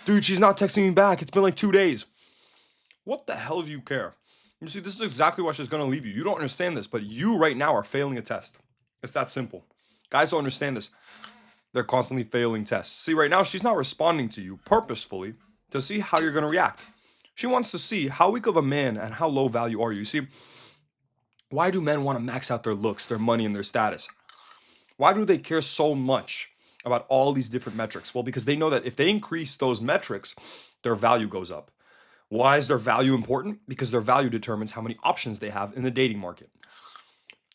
Dude, she's not texting me back. It's been like 2 days. What the hell do you care? You see, this is exactly why she's going to leave you. You don't understand this, but you right now are failing a test. It's that simple. Guys don't understand this. They're constantly failing tests. See, right now, she's not responding to you purposefully to see how you're going to react. She wants to see how weak of a man and how low value are you. See, why do men want to max out their looks, their money, and their status? Why do they care so much about all these different metrics? Well, because they know that if they increase those metrics, their value goes up. Why is their value important? Because their value determines how many options they have in the dating market.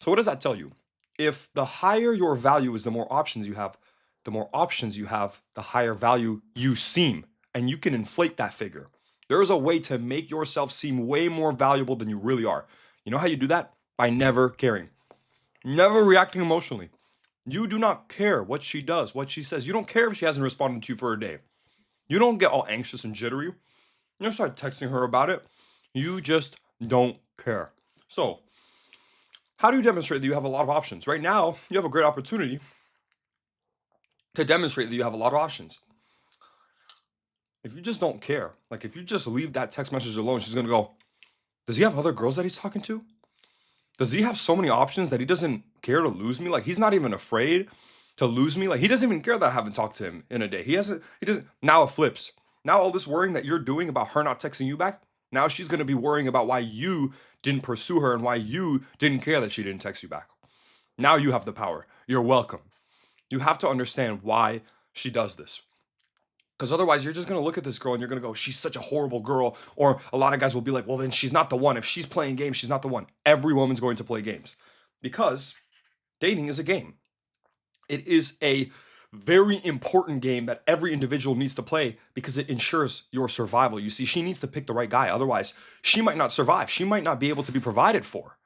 So what does that tell you? If the higher your value is, the more options you have, the more options you have, the higher value you seem, and you can inflate that figure. There is a way to make yourself seem way more valuable than you really are. You know how you do that? By never caring, never reacting emotionally. You do not care what she does, what she says. You don't care if she hasn't responded to you for a day. You don't get all anxious and jittery. You don't start texting her about it. You just don't care. So, how do you demonstrate that you have a lot of options? Right now, you have a great opportunity to demonstrate that you have a lot of options. If you just don't care, like if you just leave that text message alone, she's gonna go, does he have other girls that he's talking to? Does he have so many options that he doesn't care to lose me? Like he's not even afraid to lose me. Like he doesn't even care that I haven't talked to him in a day. He doesn't. Now it flips. Now all this worrying that you're doing about her not texting you back, now she's gonna be worrying about why you didn't pursue her and why you didn't care that she didn't text you back. Now you have the power. You're welcome. You have to understand why she does this. Because otherwise, you're just going to look at this girl and you're going to go, she's such a horrible girl. Or a lot of guys will be like, well, then she's not the one. If she's playing games, she's not the one. Every woman's going to play games because dating is a game. It is a very important game that every individual needs to play because it ensures your survival. You see, she needs to pick the right guy. Otherwise, she might not survive. She might not be able to be provided for,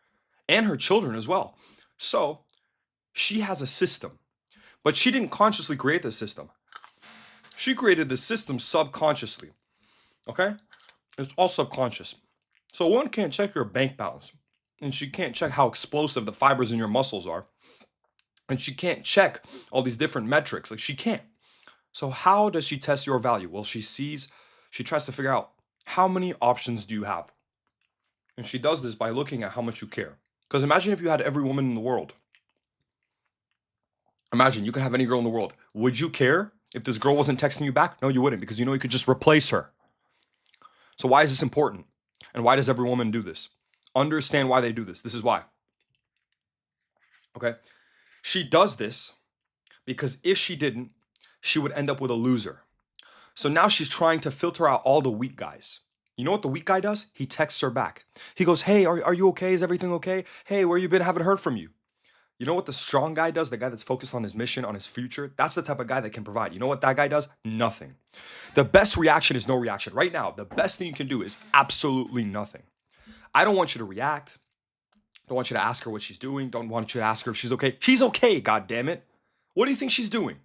and her children as well. So she has a system, but she didn't consciously create this system. She created the system subconsciously. Okay? It's all subconscious. So one can't check your bank balance, and she can't check how explosive the fibers in your muscles are, and she can't check all these different metrics. Like she can't. So how does she test your value? Well, she tries to figure out how many options do you have? And she does this by looking at how much you care. Because imagine if you had every woman in the world. Imagine you could have any girl in the world. Would you care if this girl wasn't texting you back? No, you wouldn't, because you know you could just replace her. So why is this important? And why does every woman do this? Understand why they do this. This is why. Okay? She does this because if she didn't, she would end up with a loser. So now she's trying to filter out all the weak guys. You know what the weak guy does? He texts her back. He goes, hey, are you okay? Is everything okay? Hey, where you been? Haven't heard from you. You know what the strong guy does? The guy that's focused on his mission, on his future? That's the type of guy that can provide. You know what that guy does? Nothing. The best reaction is no reaction. Right now, the best thing you can do is absolutely nothing. I don't want you to react. Don't want you to ask her what she's doing. Don't want you to ask her if she's okay. She's okay, god damn it. What do you think she's doing?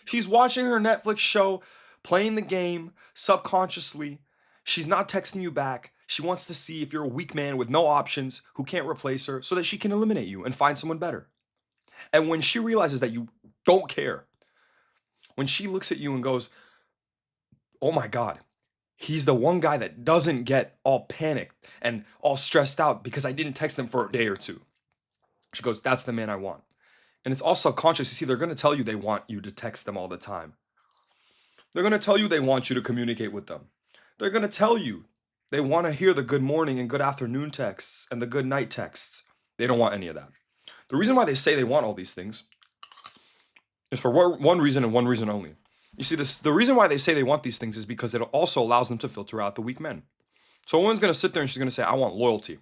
She's watching her Netflix show, playing the game subconsciously. She's not texting you back. She wants to see if you're a weak man with no options who can't replace her so that she can eliminate you and find someone better. And when she realizes that you don't care, when she looks at you and goes, oh my God, he's the one guy that doesn't get all panicked and all stressed out because I didn't text him for a day or two. She goes, that's the man I want. And it's all subconscious. You see, they're going to tell you they want you to text them all the time. They're going to tell you they want you to communicate with them. They're going to tell you they want to hear the good morning and good afternoon texts and the good night texts. They don't want any of that. The reason why they say they want all these things is for one reason and one reason only. You see, the reason why they say they want these things is because it also allows them to filter out the weak men. So a woman's going to sit there and she's going to say, I want loyalty.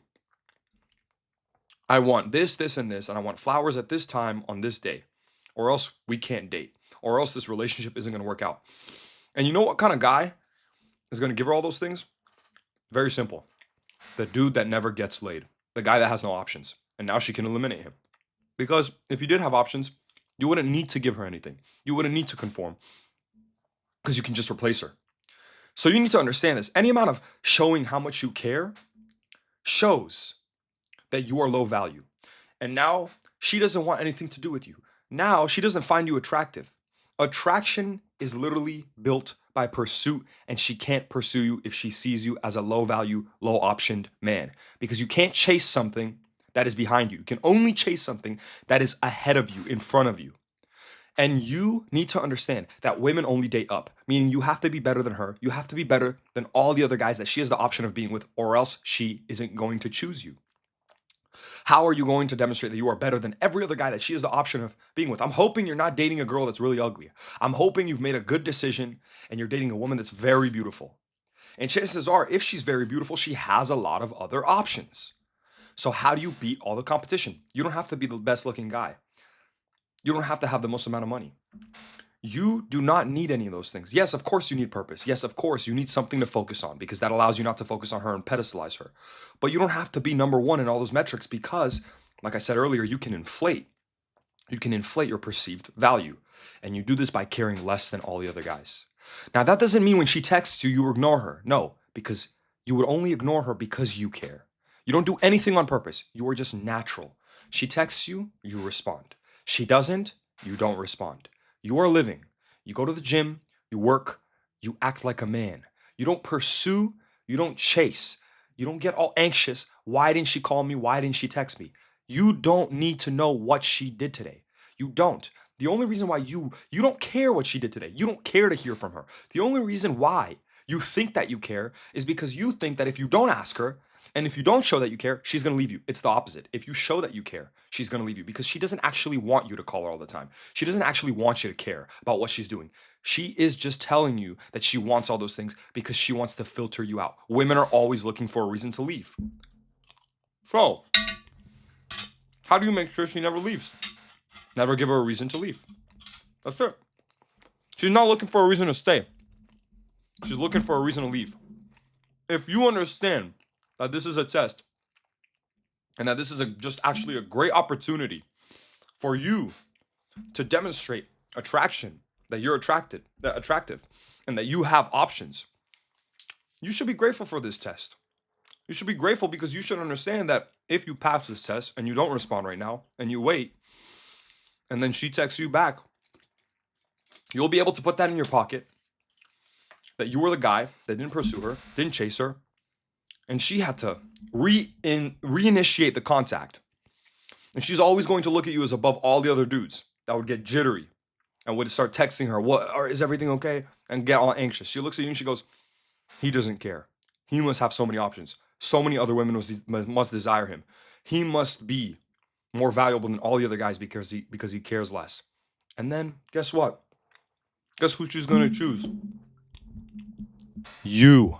I want this, this, and this, and I want flowers at this time on this day, or else we can't date, or else this relationship isn't going to work out. And you know what kind of guy is going to give her all those things? Very simple. The dude that never gets laid. The guy that has no options. And now she can eliminate him. Because if you did have options, you wouldn't need to give her anything. You wouldn't need to conform. Because you can just replace her. So you need to understand this. Any amount of showing how much you care shows that you are low value. And now she doesn't want anything to do with you. Now she doesn't find you attractive. Attraction is literally built by pursuit, and she can't pursue you if she sees you as a low value, low optioned man. Because you can't chase something that is behind you. You can only chase something that is ahead of you, in front of you. And you need to understand that women only date up, meaning you have to be better than her. You have to be better than all the other guys that she has the option of being with, or else she isn't going to choose you. How are you going to demonstrate that you are better than every other guy that she has the option of being with? I'm hoping you're not dating a girl that's really ugly. I'm hoping you've made a good decision and you're dating a woman that's very beautiful. And chances are, if she's very beautiful, she has a lot of other options. So how do you beat all the competition? You don't have to be the best looking guy. You don't have to have the most amount of money. You do not need any of those things. Yes, of course you need purpose. Yes, of course you need something to focus on, because that allows you not to focus on her and pedestalize her. But you don't have to be number one in all those metrics, because, like I said earlier, you can inflate. You can inflate your perceived value. And you do this by caring less than all the other guys. Now, that doesn't mean when she texts you, you ignore her. No, because you would only ignore her because you care. You don't do anything on purpose. You are just natural. She texts you, you respond. She doesn't, you don't respond. You are living. You go to the gym, you work, you act like a man. You don't pursue, you don't chase. You don't get all anxious. Why didn't she call me? Why didn't she text me? You don't need to know what she did today. You don't. The only reason why you don't care what she did today. You don't care to hear from her. The only reason why you think that you care is because you think that if you don't ask her, and if you don't show that you care, she's going to leave you. It's the opposite. If you show that you care, she's going to leave you, because she doesn't actually want you to call her all the time. She doesn't actually want you to care about what she's doing. She is just telling you that she wants all those things because she wants to filter you out. Women are always looking for a reason to leave. So, how do you make sure she never leaves? Never give her a reason to leave. That's it. She's not looking for a reason to stay. She's looking for a reason to leave. If you understand that this is a test, and that this is just actually a great opportunity for you to demonstrate attraction, that you're attractive, and that you have options, you should be grateful for this test. You should be grateful because you should understand that if you pass this test and you don't respond right now, and you wait, and then she texts you back, you'll be able to put that in your pocket, that you were the guy that didn't pursue her, didn't chase her, and she had to reinitiate the contact. And she's always going to look at you as above all the other dudes that would get jittery and would start texting her, is everything okay? And get all anxious. She looks at you and she goes, he doesn't care. He must have so many options. So many other women must desire him. He must be more valuable than all the other guys because he cares less. And then guess what? Guess who she's going to choose? You.